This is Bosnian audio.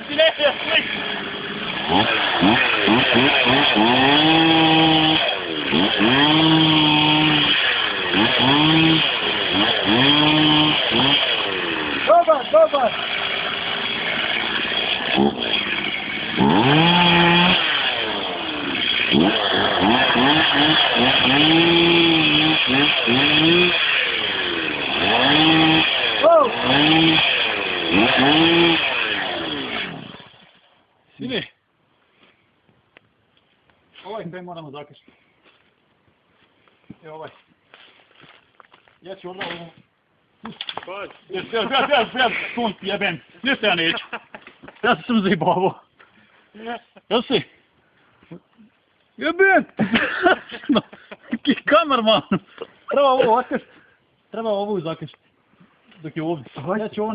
ti neće slik. Dobar, dobar. Sine, ovaj kraj moramo zakršiti. Evo ovaj. Ja ću onda ovo... Ja sun jebem, ništa ja neću. Ja sam sam zajebao ovo. Jel si? Jebem! Kamerman! Treba ovo zakršiti. Treba ovo zakršiti. Dok je ovdje. Ja ću ovo